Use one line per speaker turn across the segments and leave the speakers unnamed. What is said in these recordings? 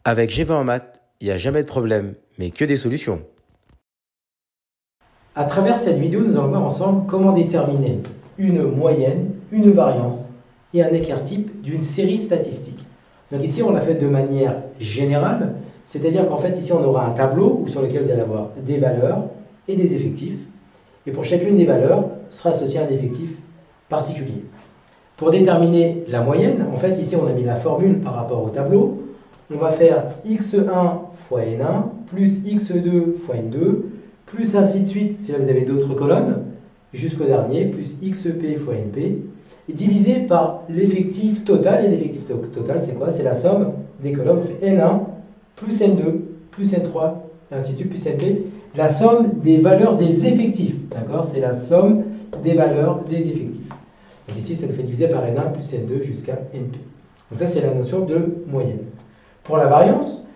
Avec G20 en maths, il n'y a jamais de problème, mais que des solutions.
À travers cette vidéo, nous allons voir ensemble comment déterminer une moyenne, une variance et un écart type d'une série statistique. Donc ici, on l'a fait de manière générale, c'est-à-dire qu'en fait, ici, on aura un tableau sur lequel vous allez avoir des valeurs et des effectifs. Et pour chacune des valeurs, sera associé un effectif particulier. Pour déterminer la moyenne, en fait, ici, on a mis la formule par rapport au tableau. On va faire x1 fois n1 plus x2 fois n2 plus ainsi de suite, si là vous avez d'autres colonnes, jusqu'au dernier, plus xp fois np, et divisé par l'effectif total. Et l'effectif total, c'est quoi? C'est la somme des colonnes. On fait n1 plus n2 plus n3, et ainsi de suite, plus np. La somme des valeurs des effectifs. D'accord? C'est la somme des valeurs des effectifs. Donc ici, ça nous fait diviser par n1 plus n2 jusqu'à np. Donc ça, c'est la notion de moyenne. Pour la variance,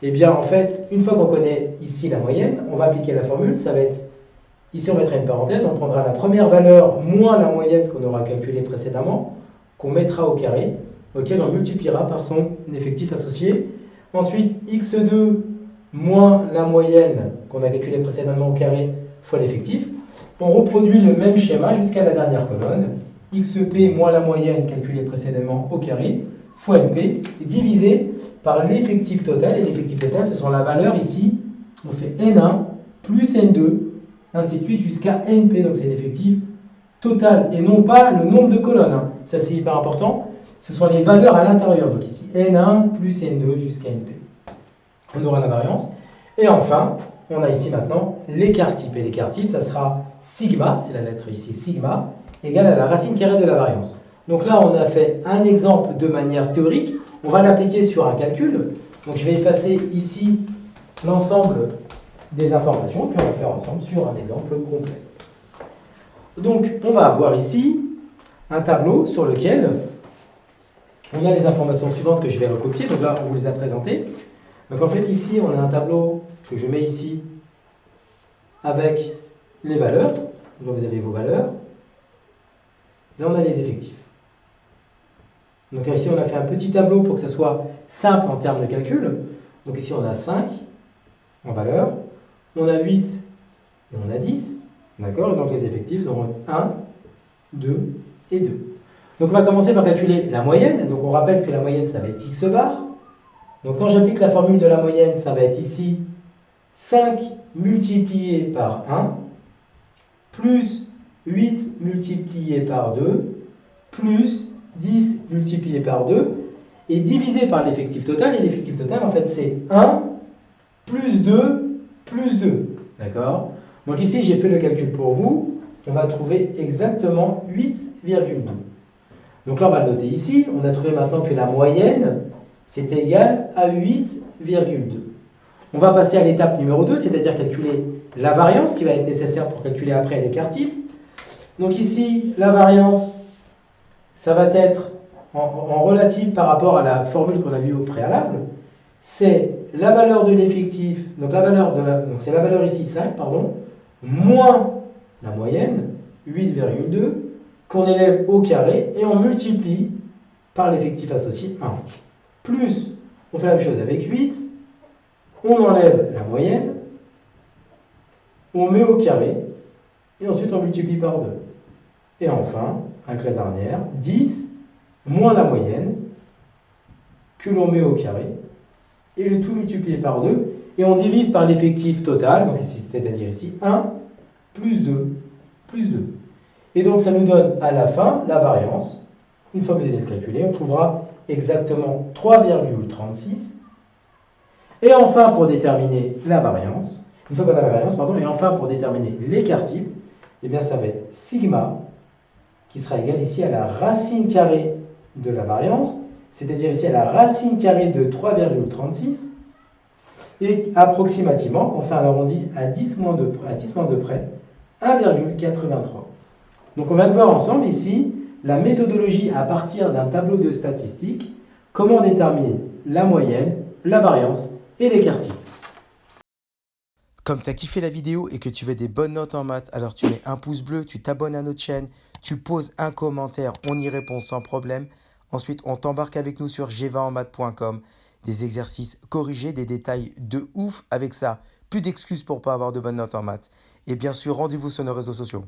eh bien, en fait, une fois qu'on connaît ici la moyenne, on va appliquer la formule. Ça va être, ici, on mettra une parenthèse. On prendra la première valeur moins la moyenne qu'on aura calculée précédemment, qu'on mettra au carré, auquel on multipliera par son effectif associé. Ensuite, x2 moins la moyenne qu'on a calculée précédemment au carré fois l'effectif. On reproduit le même schéma jusqu'à la dernière colonne. xp moins la moyenne calculée précédemment au carré fois np, divisé par l'effectif total. Et l'effectif total, ce sont la valeur ici. On fait n1 plus n2, ainsi de suite jusqu'à np. Donc c'est l'effectif total et non pas le nombre de colonnes. Ça, c'est hyper important. Ce sont les valeurs à l'intérieur. Donc ici, n1 plus n2 jusqu'à np. On aura la variance. Et enfin, on a ici maintenant l'écart type. Et l'écart type, ça sera sigma, c'est la lettre ici sigma, égale à la racine carrée de la variance. Donc là, on a fait un exemple de manière théorique. On va l'appliquer sur un calcul. Donc je vais effacer ici l'ensemble des informations, puis on va le faire ensemble sur un exemple complet. Donc on va avoir ici un tableau sur lequel on a les informations suivantes que je vais recopier. Donc là, on vous les a présentées. Donc en fait, ici, on a un tableau que je mets ici avec les valeurs. Donc vous avez vos valeurs. Là, on a les effectifs. Donc ici, on a fait un petit tableau pour que ça soit simple en termes de calcul. Donc ici, on a 5 en valeur, on a 8 et on a 10. D'accord? Et donc les effectifs seront 1, 2 et 2. Donc on va commencer par calculer la moyenne. Donc on rappelle que la moyenne, ça va être x bar. Donc quand j'applique la formule de la moyenne, ça va être ici 5 multiplié par 1, plus 8 multiplié par 2, plus 10 multiplié par 2, et divisé par l'effectif total. Et l'effectif total, en fait, c'est 1 plus 2 plus 2. D'accord? Donc ici, j'ai fait le calcul pour vous. On va trouver exactement 8,2. Donc là, on va le noter ici. On a trouvé maintenant que la moyenne, c'est égal à 8,2. On va passer à l'étape numéro 2, c'est-à-dire calculer la variance qui va être nécessaire pour calculer après l'écart type. Donc ici, la variance, ça va être en relative par rapport à la formule qu'on a vue au préalable. C'est la valeur de l'effectif, donc c'est la valeur ici 5, pardon, moins la moyenne, 8,2, qu'on élève au carré et on multiplie par l'effectif associé 1. Plus, on fait la même chose avec 8, on enlève la moyenne, on met au carré, et ensuite on multiplie par 2. Et enfin, avec la dernière, 10 moins la moyenne, que l'on met au carré, et le tout multiplié par 2, et on divise par l'effectif total, donc ici, c'est-à-dire ici 1 plus 2 plus 2. Et donc ça nous donne à la fin la variance. Une fois que vous allez le calculer, on trouvera exactement 3,36. Et enfin, pour déterminer la variance, une fois qu'on a la variance, pardon, et enfin pour déterminer l'écart type, eh bien ça va être sigma, qui sera égal ici à la racine carrée de la variance, c'est-à-dire ici à la racine carrée de 3,36, et approximativement, quand on fait un arrondi à 10 moins de près, 1,83. Donc on va voir ensemble ici la méthodologie à partir d'un tableau de statistiques, comment déterminer la moyenne, la variance et l'écart type.
Comme tu as kiffé la vidéo et que tu veux des bonnes notes en maths, alors tu mets un pouce bleu, tu t'abonnes à notre chaîne, tu poses un commentaire, on y répond sans problème. Ensuite, on t'embarque avec nous sur g20enmaths.com. des exercices corrigés, des détails de ouf avec ça. Plus d'excuses pour pas avoir de bonnes notes en maths. Et bien sûr, rendez-vous sur nos réseaux sociaux.